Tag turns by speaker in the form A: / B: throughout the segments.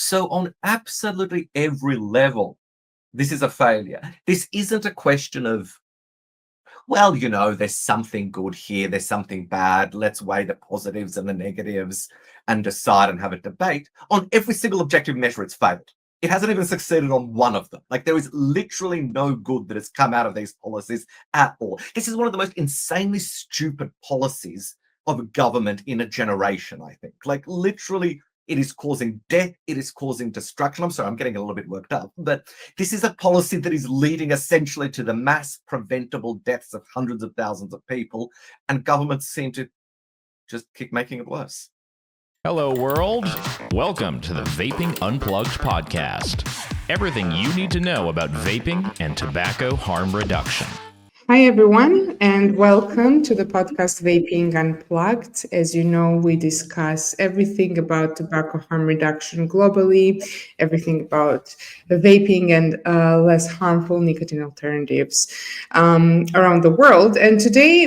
A: So on absolutely every level, this is a failure. This isn't a question of, well, there's something good here, there's something bad. Let's weigh the positives and the negatives and decide and have a debate. On every single objective measure, it's failed. It hasn't even succeeded on one of them. Like, there is literally no good that has come out of these policies at all. This is one of the most insanely stupid policies of a government in a generation, I think. Like, literally, it is causing death. It is causing destruction. I'm sorry, I'm getting a little bit worked up, but this is a policy that is leading essentially to the mass preventable deaths of hundreds of thousands of people, and governments seem to just keep making it worse.
B: Hello, world. Welcome to the Vaping Unplugged podcast. Everything you need to know about vaping and tobacco harm reduction.
C: Hi, everyone, and welcome to the podcast Vaping Unplugged. As you know, we discuss everything about tobacco harm reduction globally, everything about vaping and less harmful nicotine alternatives around the world. And today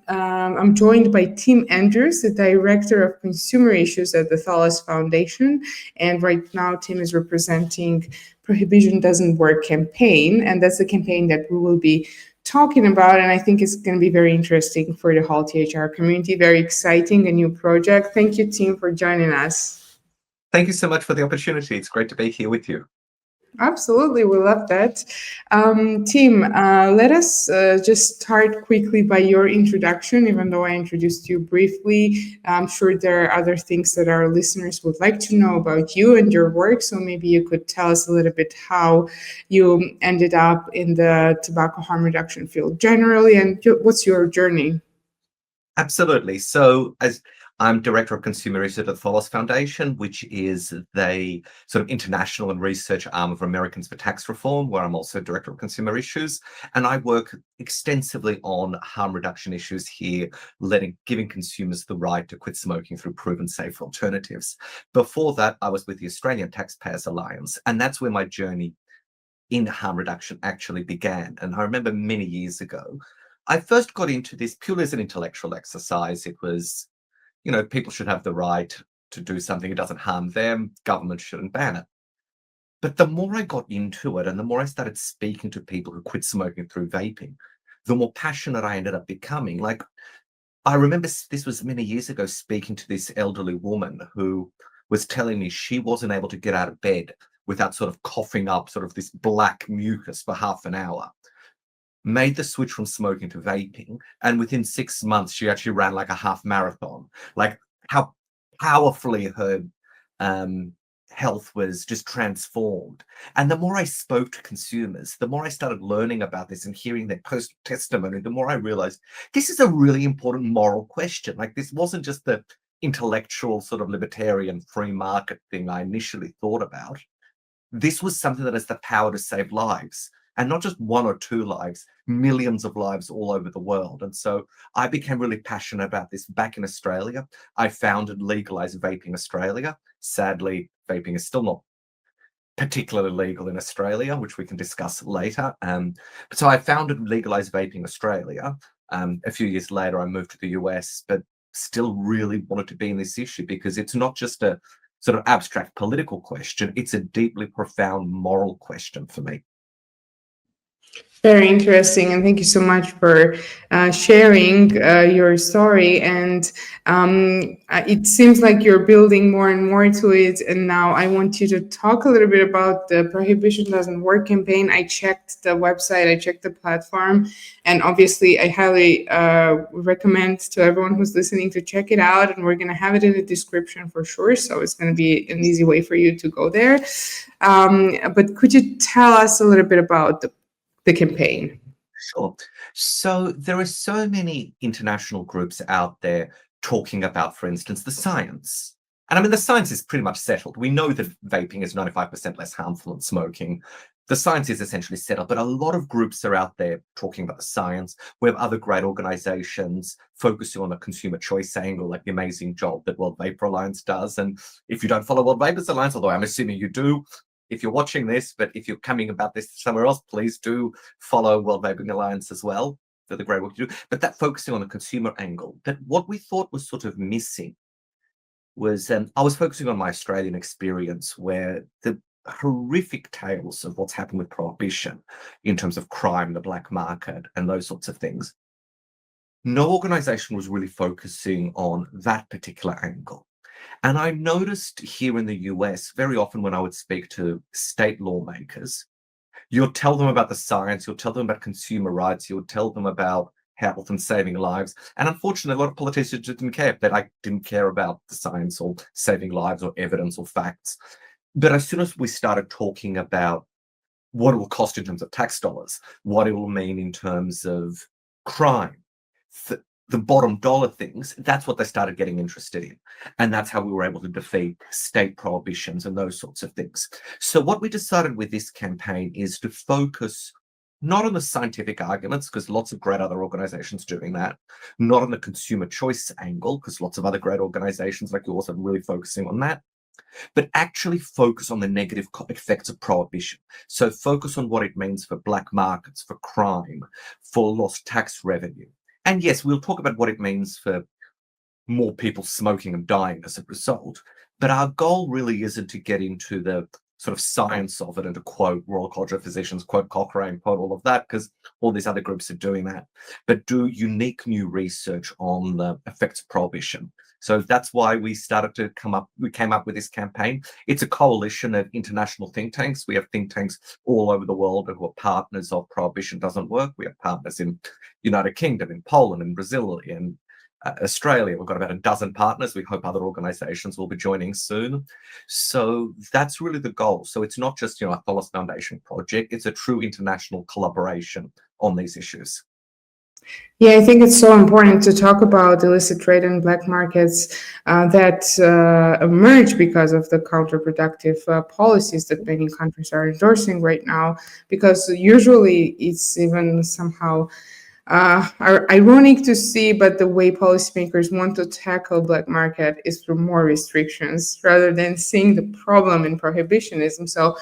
C: I'm joined by Tim Andrews, the Director of Consumer Issues at the Tholos Foundation. And right now, Tim is representing Prohibition Doesn't Work campaign, and that's the campaign that we will be talking about, and I think it's going to be very interesting for the whole THR community. Very exciting, a new project. Thank you, Tim, for joining us.
A: Thank you so much for the opportunity. It's great to be here with you.
C: Absolutely, we love that. Tim, let us just start quickly by your introduction, even though I introduced you briefly. I'm sure there are other things that our listeners would like to know about you and your work, so maybe you could tell us a little bit how you ended up in the tobacco harm reduction field generally, and what's your journey?
A: Absolutely. So, as I'm Director of Consumer Issues at the Tholos Foundation, which is the sort of international and research arm of Americans for Tax Reform, where I'm also Director of Consumer Issues. And I work extensively on harm reduction issues here, giving consumers the right to quit smoking through proven safe alternatives. Before that, I was with the Australian Taxpayers Alliance, and that's where my journey in harm reduction actually began. And I remember many years ago, I first got into this purely as an intellectual exercise. It was, people should have the right to do something that doesn't harm them. Government shouldn't ban it. But the more I got into it and the more I started speaking to people who quit smoking through vaping, the more passionate I ended up becoming. Like, I remember this was many years ago, speaking to this elderly woman who was telling me she wasn't able to get out of bed without sort of coughing up sort of this black mucus for half an hour. Made the switch from smoking to vaping, and within 6 months she actually ran like a half marathon. Like, how powerfully her health was just transformed. And the more I spoke to consumers, the more I started learning about this and hearing their post testimony, the more I realized this is a really important moral question. Like, this wasn't just the intellectual sort of libertarian free market thing I initially thought about. This was something that has the power to save lives. And not just one or two lives, millions of lives all over the world. And so I became really passionate about this back in Australia. I founded Legalise Vaping Australia. Sadly, vaping is still not particularly legal in Australia, which we can discuss later. So I founded Legalise Vaping Australia. A few years later, I moved to the US, but still really wanted to be in this issue because it's not just a sort of abstract political question. It's a deeply profound moral question for me.
C: Very interesting, and thank you so much for sharing your story. And it seems like you're building more and more to it. And now I want you to talk a little bit about the Prohibition Doesn't Work campaign. I checked the website, I checked the platform, and obviously I highly recommend to everyone who's listening to check it out. And we're going to have it in the description for sure, so it's going to be an easy way for you to go there. But could you tell us a little bit about the campaign?
A: Sure. So there are so many international groups out there talking about, for instance, the science. And I mean, the science is pretty much settled. We know that vaping is 95% less harmful than smoking. The science is essentially settled, but a lot of groups are out there talking about the science. We have other great organizations focusing on the consumer choice angle, like the amazing job that World Vapers Alliance does. And if you don't follow World Vapers Alliance, although I'm assuming you do, if you're watching this, but if you're coming about this somewhere else, please do follow World Vapers Alliance as well for the great work you do. But that focusing on the consumer angle, that what we thought was sort of missing was I was focusing on my Australian experience where the horrific tales of what's happened with prohibition in terms of crime, the black market, and those sorts of things. No organization was really focusing on that particular angle. And I noticed here in the US, very often when I would speak to state lawmakers, you'll tell them about the science, you'll tell them about consumer rights, you'll tell them about health and saving lives. And unfortunately, a lot of politicians didn't care. They didn't care about the science or saving lives or evidence or facts. But as soon as we started talking about what it will cost in terms of tax dollars, what it will mean in terms of crime, the bottom dollar things, that's what they started getting interested in. And that's how we were able to defeat state prohibitions and those sorts of things. So what we decided with this campaign is to focus not on the scientific arguments, because lots of great other organizations doing that, not on the consumer choice angle, because lots of other great organizations like yours are really focusing on that, but actually focus on the negative effects of prohibition. So focus on what it means for black markets, for crime, for lost tax revenue. And yes, we'll talk about what it means for more people smoking and dying as a result. But our goal really isn't to get into the sort of science of it and to quote Royal College of Physicians, quote Cochrane, quote all of that, because all these other groups are doing that, but do unique new research on the effects of prohibition. So that's why we came up with this campaign. It's a coalition of international think tanks. We have think tanks all over the world who are partners of Prohibition Doesn't Work. We have partners in United Kingdom, in Poland, in Brazil, in Australia. We've got about a dozen partners. We hope other organizations will be joining soon. So that's really the goal. So it's not just, a Tholos Foundation project. It's a true international collaboration on these issues.
C: Yeah, I think it's so important to talk about illicit trade in black markets that emerge because of the counterproductive policies that many countries are endorsing right now, because usually it's even somehow ironic to see, but the way policymakers want to tackle black market is through more restrictions rather than seeing the problem in prohibitionism. So,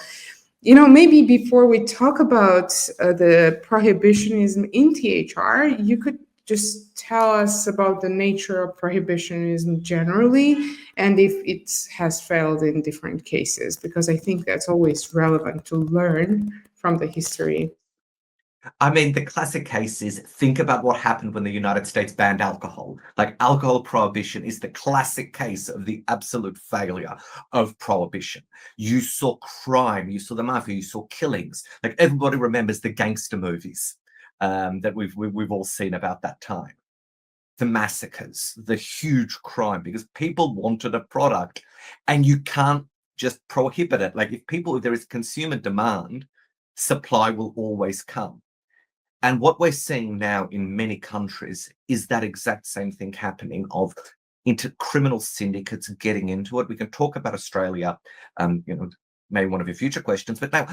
C: maybe before we talk about the prohibitionism in THR, you could just tell us about the nature of prohibitionism generally and if it has failed in different cases, because I think that's always relevant to learn from the history.
A: I mean, the classic case is think about what happened when the United States banned alcohol. Like, alcohol prohibition is the classic case of the absolute failure of prohibition. You saw crime, you saw the mafia, you saw killings. Like, everybody remembers the gangster movies that we've all seen about that time. The massacres, the huge crime, because people wanted a product, and you can't just prohibit it. Like, if there is consumer demand, supply will always come. And what we're seeing now in many countries is that exact same thing happening of criminal syndicates getting into it. We can talk about Australia, maybe one of your future questions, but now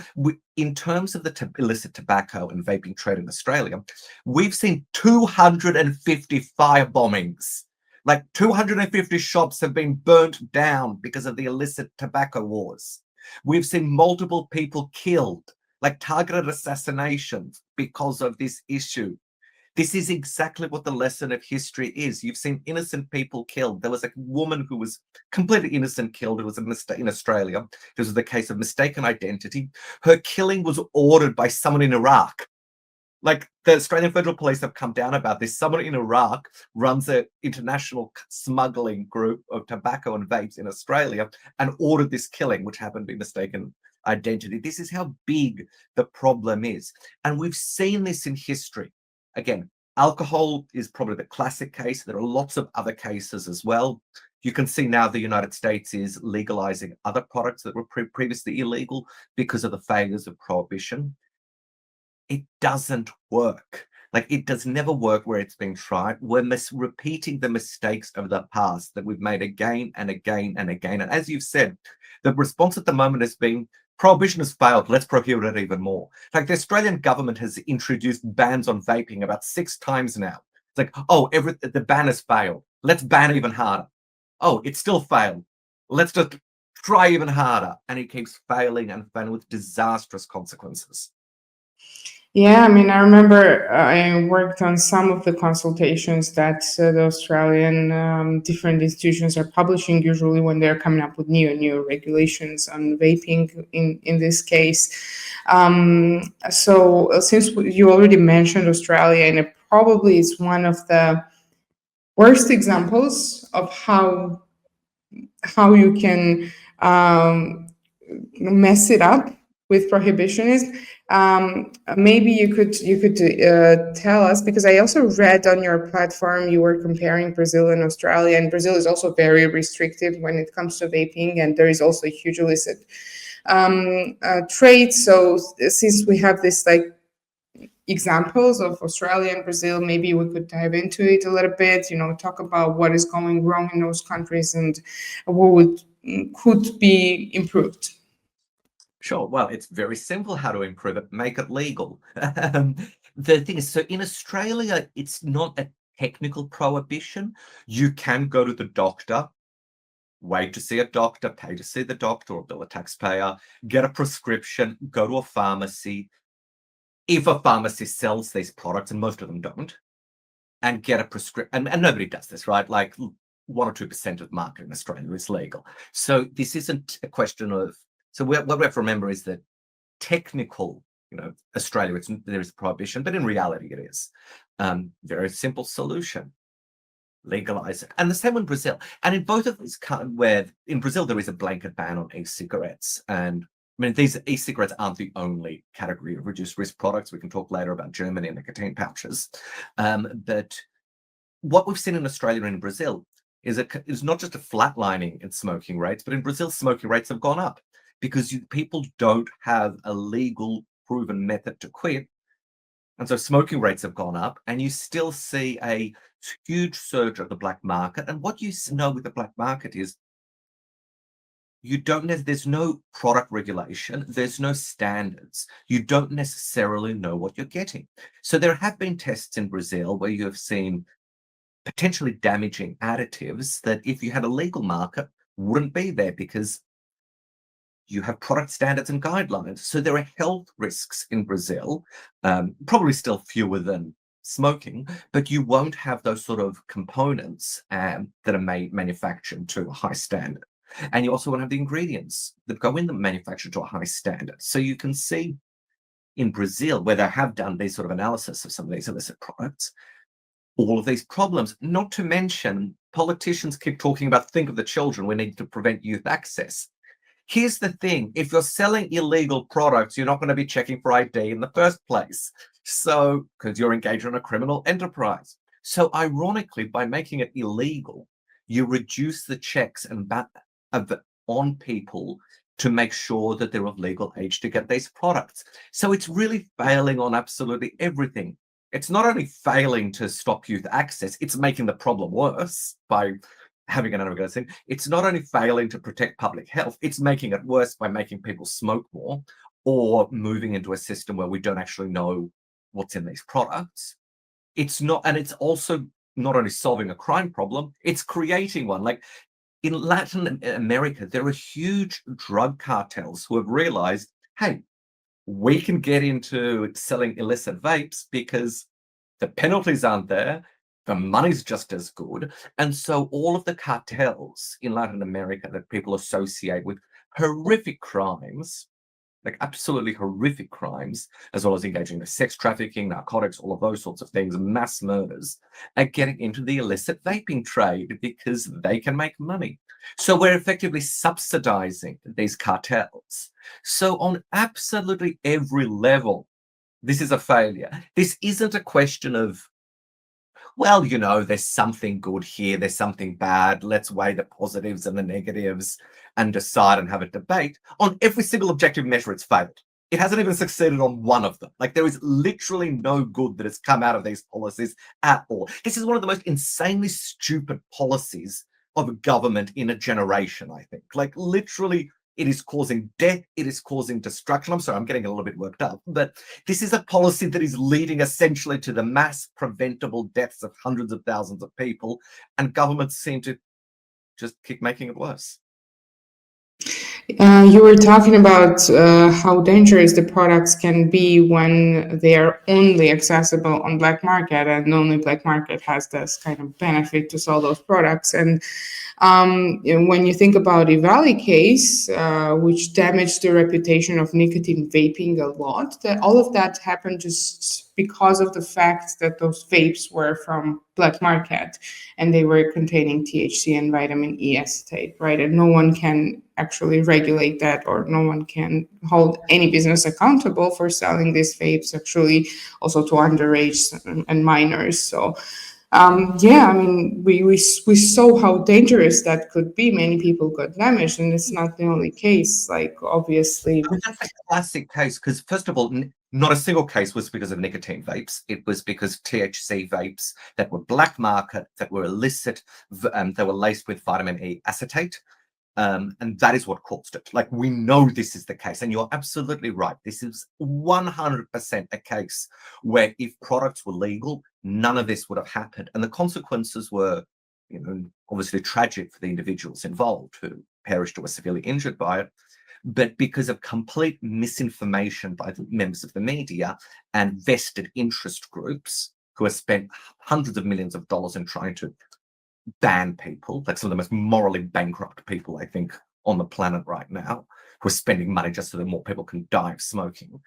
A: in terms of the illicit tobacco and vaping trade in Australia, we've seen 250 fire bombings. Like 250 shops have been burnt down because of the illicit tobacco wars. We've seen multiple people killed, like targeted assassinations because of this issue. This is exactly what the lesson of history is. You've seen innocent people killed. There was a woman who was completely innocent killed. It was a mistake in Australia. This was the case of mistaken identity. Her killing was ordered by someone in Iraq. Like, the Australian Federal Police have come down about this. Someone in Iraq runs an international smuggling group of tobacco and vapes in Australia and ordered this killing, which happened to be mistaken identity. This is how big the problem is. And we've seen this in history. Again, alcohol is probably the classic case. There are lots of other cases as well. You can see now the United States is legalizing other products that were previously illegal because of the failures of prohibition. It doesn't work. Like, it does never work where it's been tried. We're repeating the mistakes of the past that we've made again and again and again. And as you've said, the response at the moment has been, prohibition has failed, let's prohibit it even more. Like, the Australian government has introduced bans on vaping about 6 times now. It's like, oh, the ban has failed, let's ban even harder. Oh, it still failed, let's just try even harder. And it keeps failing and failing with disastrous consequences.
C: Yeah, I mean, I remember I worked on some of the consultations that the Australian different institutions are publishing usually when they're coming up with new regulations on vaping. In this case, so since you already mentioned Australia, and it probably is one of the worst examples of how you can mess it up with prohibitionism. Maybe you could tell us, because I also read on your platform you were comparing Brazil and Australia, and Brazil is also very restrictive when it comes to vaping, and there is also a huge illicit trade. So since we have this like examples of Australia and Brazil, maybe we could dive into it a little bit, talk about what is going wrong in those countries and what could be improved.
A: Sure. Well, it's very simple how to improve it. Make it legal. The thing is, so in Australia, it's not a technical prohibition. You can go to the doctor, wait to see a doctor, pay to see the doctor or bill a taxpayer, get a prescription, go to a pharmacy. If a pharmacy sells these products, and most of them don't, and get a prescription, and nobody does this, right? Like 1 or 2% of the market in Australia is legal. So this isn't a question of, so what we have to remember is that technical, Australia, there is a prohibition, but in reality it is. Very simple solution. Legalize it. And the same in Brazil. And in both of these, where in Brazil there is a blanket ban on e-cigarettes, and I mean, these e-cigarettes aren't the only category of reduced risk products. We can talk later about Germany and nicotine pouches. But what we've seen in Australia and in Brazil is not just a flatlining in smoking rates, but in Brazil, smoking rates have gone up because people don't have a legal proven method to quit. And so smoking rates have gone up, and you still see a huge surge of the black market. And what you know with the black market is there's no product regulation, there's no standards. You don't necessarily know what you're getting. So there have been tests in Brazil where you have seen potentially damaging additives that if you had a legal market wouldn't be there because you have product standards and guidelines. So there are health risks in Brazil, probably still fewer than smoking, but you won't have those sort of components that are manufactured to a high standard. And you also won't have the ingredients that go in the manufacture to a high standard. So you can see in Brazil, where they have done this sort of analysis of some of these illicit products, all of these problems, not to mention politicians keep talking about think of the children, we need to prevent youth access. Here's the thing, if you're selling illegal products, you're not going to be checking for ID in the first place. So, because you're engaged in a criminal enterprise. So ironically, by making it illegal, you reduce the checks on people to make sure that they're of legal age to get these products. So it's really failing on absolutely everything. It's not only failing to stop youth access, it's making the problem worse by having an unregulated thing. It's not only failing to protect public health, it's making it worse by making people smoke more or moving into a system where we don't actually know what's in these products. It's not, and it's also not only solving a crime problem, it's creating one. Like in Latin America, there are huge drug cartels who have realized, hey, we can get into selling illicit vapes because the penalties aren't there, the money's just as good. And so all of the cartels in Latin America that people associate with horrific crimes, like absolutely horrific crimes, as well as engaging in sex trafficking, narcotics, all of those sorts of things, mass murders, are getting into the illicit vaping trade because they can make money. So we're effectively subsidizing these cartels. So on absolutely every level, this is a failure. This isn't a question of, well, there's something good here, there's something bad, let's weigh the positives and the negatives and decide and have a debate. On every single objective measure, it's failed. It hasn't even succeeded on one of them. Like, there is literally no good that has come out of these policies at all. This is one of the most insanely stupid policies of a government in a generation, I think. Like, literally, it is causing death, it is causing destruction. I'm sorry, I'm getting a little bit worked up, but this is a policy that is leading essentially to the mass preventable deaths of hundreds of thousands of people, and governments seem to just keep making it worse.
C: You were talking about how dangerous the products can be when they are only accessible on black market, and only black market has this kind of benefit to sell those products. And when you think about the Valley case, which damaged the reputation of nicotine vaping a lot, that all of that happened just because of the fact that those vapes were from black market and they were containing THC and vitamin E acetate, right? And no one can actually regulate that, or no one can hold any business accountable for selling these vapes actually also to underage and minors. So yeah, I mean, we saw how dangerous that could be. Many people got damaged, and it's not the only case. Like, obviously,
A: I mean, that's a classic case because, first of all, not a single case was because of nicotine vapes. It was because THC vapes that were black market, that were illicit, they were laced with vitamin E acetate. And that is what caused it. Like, we know this is the case, and you're absolutely right. This is 100% a case where if products were legal, none of this would have happened. And the consequences were, obviously tragic for the individuals involved who perished or were severely injured by it. But because of complete misinformation by the members of the media and vested interest groups who have spent hundreds of millions of dollars in trying to ban people, like some of the most morally bankrupt people, I think, on the planet right now, who are spending money just so that more people can die of smoking.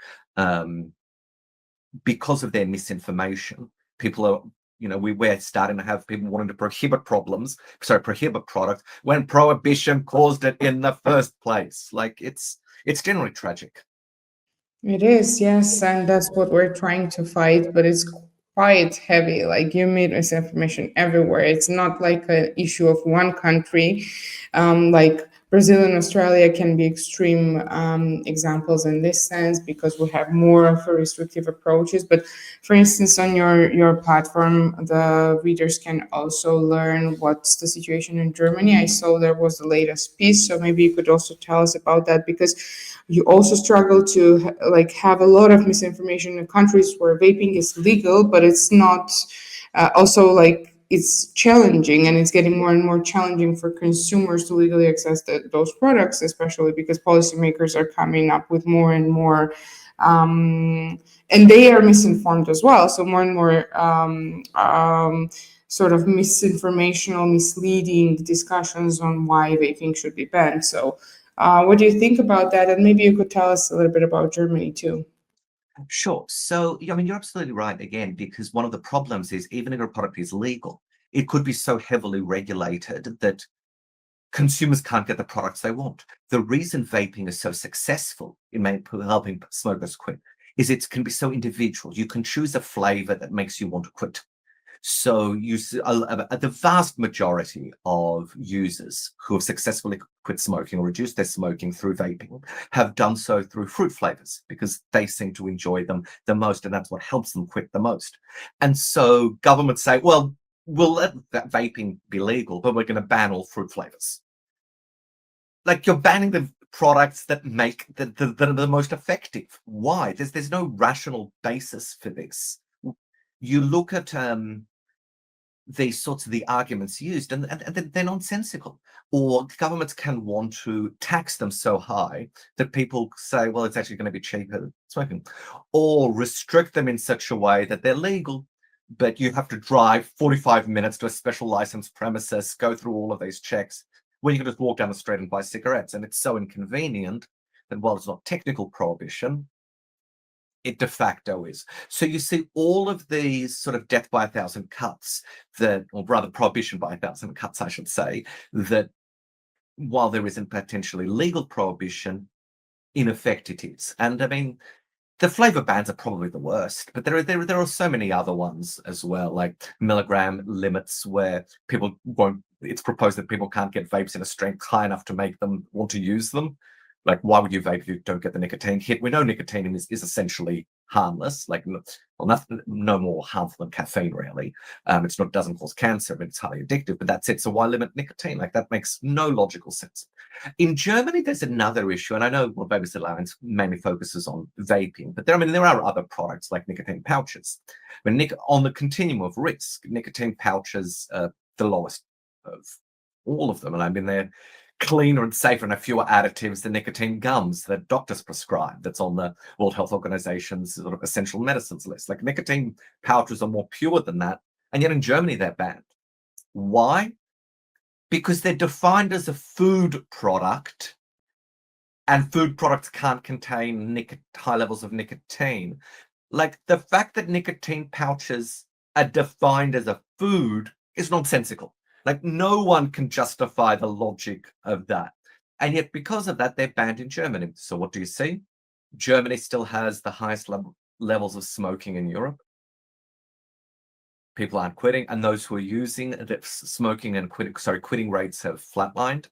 A: Because of their misinformation, people are, we're starting to have people wanting to prohibit products when prohibition caused it in the first place. Like, it's generally tragic.
C: it is, yes, and that's what we're trying to fight, but it's quite heavy. Like, you meet misinformation everywhere. It's not like an issue of one country. Like Brazil and Australia can be extreme examples in this sense because we have more of a restrictive approaches. But for instance, on your platform, the readers can also learn what's the situation in Germany. I saw there was the latest piece, so maybe you could also tell us about that, because you also struggle to like have a lot of misinformation in countries where vaping is legal, but it's not. Also, like, it's challenging, and it's getting more and more challenging for consumers to legally access those products, especially because policymakers are coming up with more and more, and they are misinformed as well. So more and more sort of misinformational, misleading discussions on why vaping should be banned. So what do you think about that? And maybe you could tell us a little bit about Germany too.
A: Sure. So, I mean, you're absolutely right again, because one of the problems is even if a product is legal, it could be so heavily regulated that consumers can't get the products they want. The reason vaping is so successful in helping smokers quit is it can be so individual. You can choose a flavor that makes you want to quit. So the vast majority of users who have successfully quit smoking or reduced their smoking through vaping have done so through fruit flavors because they seem to enjoy them the most, and that's what helps them quit the most. And so governments say, well, we'll let that vaping be legal, but we're going to ban all fruit flavors. Like, you're banning the products that make that are the most effective. Why? There's no rational basis for this. You look at these sorts of the arguments used, and they're nonsensical. Or governments can want to tax them so high that people say, well, it's actually going to be cheaper smoking, or restrict them in such a way that they're legal, but you have to drive 45 minutes to a special licensed premises, go through all of these checks, when you can just walk down the street and buy cigarettes. And it's so inconvenient that while it's not technical prohibition, it de facto is. So you see all of these sort of death by 1,000 cuts or rather prohibition by 1,000 cuts, I should say, that while there isn't potentially legal prohibition, in effect it is. And I mean, the flavor bans are probably the worst, but there are so many other ones as well, like milligram limits where people won't. It's proposed that people can't get vapes in a strength high enough to make them want to use them. Like, why would you vape if you don't get the nicotine hit? We know nicotine is essentially harmless, like, well, nothing, no more harmful than caffeine, really. Doesn't cause cancer, but it's highly addictive, but that's it. So why limit nicotine? Like, that makes no logical sense. In Germany, there's another issue, and I know World Vapers Alliance mainly focuses on vaping, but there are other products like nicotine pouches. When on the continuum of risk, nicotine pouches are the lowest of all of them, and I mean, they're cleaner and safer and have fewer additives than nicotine gums that doctors prescribe. That's on the World Health Organization's sort of essential medicines list. Like nicotine pouches are more pure than that, and yet in Germany they're banned. Why? Because they're defined as a food product, and food products can't contain high levels of nicotine. Like the fact that nicotine pouches are defined as a food is nonsensical. Like no one can justify the logic of that. And yet because of that, they're banned in Germany. So what do you see? Germany still has the highest levels of smoking in Europe. People aren't quitting, and those who are using smoking and quitting rates have flatlined.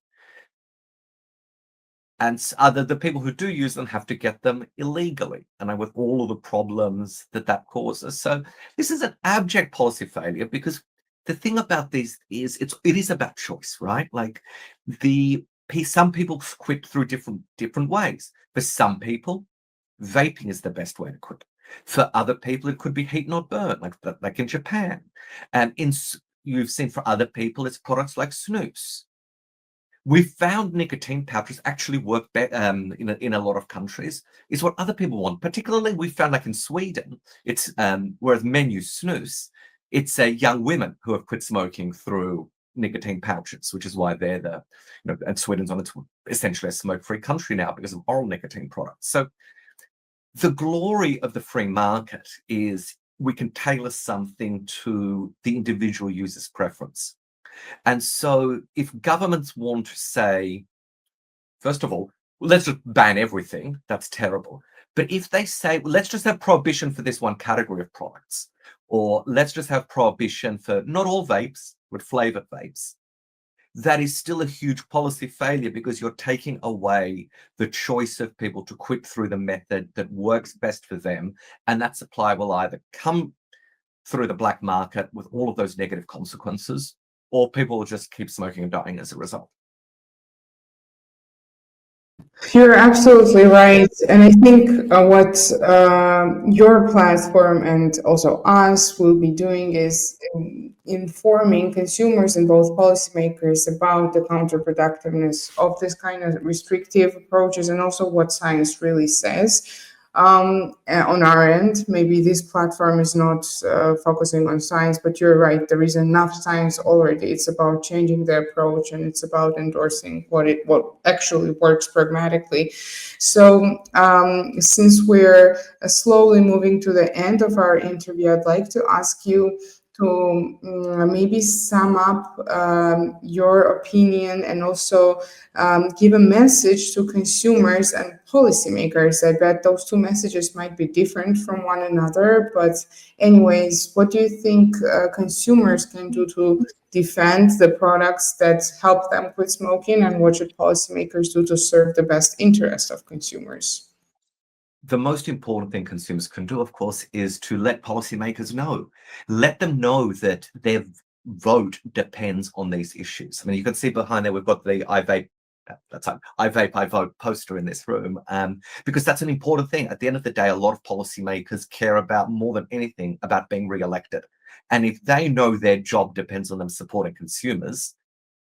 A: And the people who do use them have to get them illegally, and with all of the problems that causes. So this is an abject policy failure, because the thing about this is it is about choice, right? Like some people quit through different ways. For some people, vaping is the best way to quit. For other people, it could be heat not burn, like in Japan. And you've seen for other people, it's products like snus. We've found nicotine pouches actually work better in a lot of countries. It's what other people want. Particularly, we found like in Sweden, it's whereas men use snus, it's young women who have quit smoking through nicotine pouches, which is why they're and Sweden's on its essentially a smoke-free country now because of oral nicotine products. So the glory of the free market is we can tailor something to the individual user's preference. And so if governments want to say, first of all, let's just ban everything, that's terrible. But if they say, well, let's just have prohibition for this one category of products, or let's just have prohibition for not all vapes, but flavored vapes, that is still a huge policy failure, because you're taking away the choice of people to quit through the method that works best for them. And that supply will either come through the black market with all of those negative consequences, or people will just keep smoking and dying as a result.
C: You're absolutely right. And I think what your platform and also us will be doing is informing consumers and both policymakers about the counterproductiveness of this kind of restrictive approaches, and also what science really says. On our end, maybe this platform is not focusing on science, but you're right, there is enough science already. It's about changing the approach, and it's about endorsing what actually works pragmatically. So since we're slowly moving to the end of our interview, I'd like to ask you to maybe sum up your opinion, and also give a message to consumers and policymakers. I bet those two messages might be different from one another, but anyways, what do you think consumers can do to defend the products that help them quit smoking, and what should policymakers do to serve the best interest of consumers?
A: The most important thing consumers can do, of course, is to let policymakers know. Let them know that their vote depends on these issues. I mean, you can see behind there, we've got the I Vape, I Vote poster in this room, because that's an important thing. At the end of the day, a lot of policymakers care about, more than anything, about being re-elected. And if they know their job depends on them supporting consumers,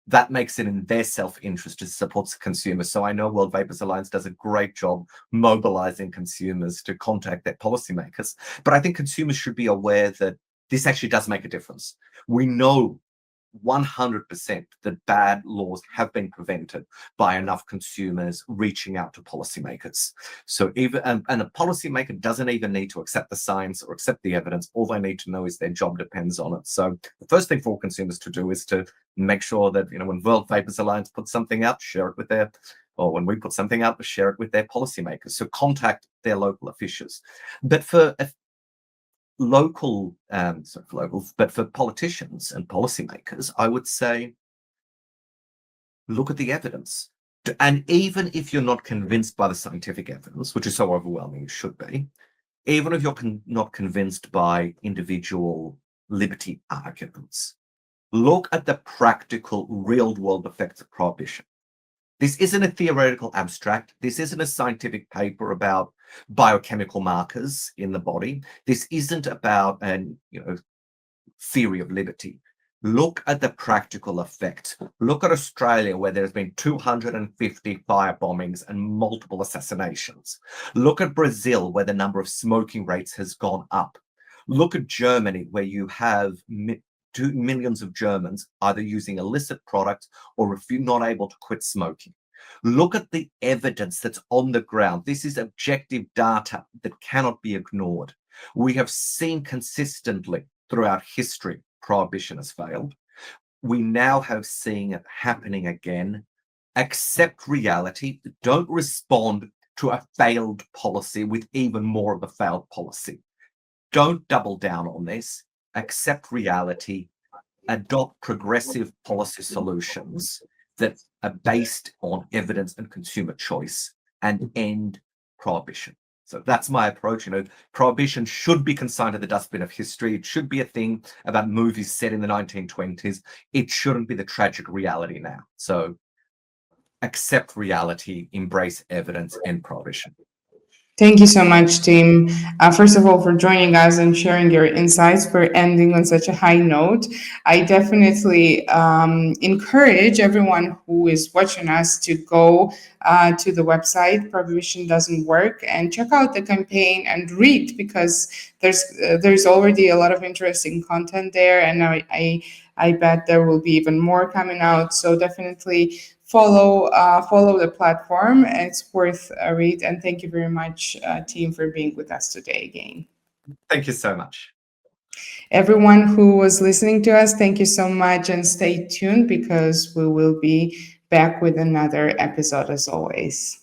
A: that makes it in their self-interest to support consumers. So I know World Vapers Alliance does a great job mobilizing consumers to contact their policymakers. But I think consumers should be aware that this actually does make a difference. We know 100% that bad laws have been prevented by enough consumers reaching out to policymakers. So even and a policymaker doesn't even need to accept the science or accept the evidence. All they need to know is their job depends on it. So the first thing for consumers to do is to make sure that, when World Vapers Alliance puts something out, share it with or when we put something out, share it with their policymakers. So contact their local officials. But for but for politicians and policymakers, I would say, look at the evidence. And even if you're not convinced by the scientific evidence, which is so overwhelming, it should be, even if you're not convinced by individual liberty arguments, look at the practical, real-world effects of prohibition. This isn't a theoretical abstract. This isn't a scientific paper about biochemical markers in the body. This isn't about theory of liberty. Look at the practical effect. Look at Australia, where there's been 250 fire bombings and multiple assassinations. Look at Brazil, where the number of smoking rates has gone up. Look at Germany, where you have millions of Germans either using illicit products or not able to quit smoking. Look at the evidence that's on the ground. This is objective data that cannot be ignored. We have seen consistently throughout history, prohibition has failed. We now have seen it happening again. Accept reality. Don't respond to a failed policy with even more of a failed policy. Don't double down on this. Accept reality. Adopt progressive policy solutions that are based on evidence and consumer choice, and end prohibition. So that's my approach. Prohibition should be consigned to the dustbin of history. It should be a thing about movies set in the 1920s. It shouldn't be the tragic reality now. So accept reality, embrace evidence, end prohibition.
C: Thank you so much, Tim. First of all, for joining us and sharing your insights, for ending on such a high note. I definitely encourage everyone who is watching us to go to the website Prohibition Doesn't Work and check out the campaign and read, because there's already a lot of interesting content there, and I bet there will be even more coming out. So definitely follow the platform. It's worth a read. And thank you very much, team, for being with us today again.
A: Thank you so much.
C: Everyone who was listening to us, thank you so much, and stay tuned, because we will be back with another episode as always.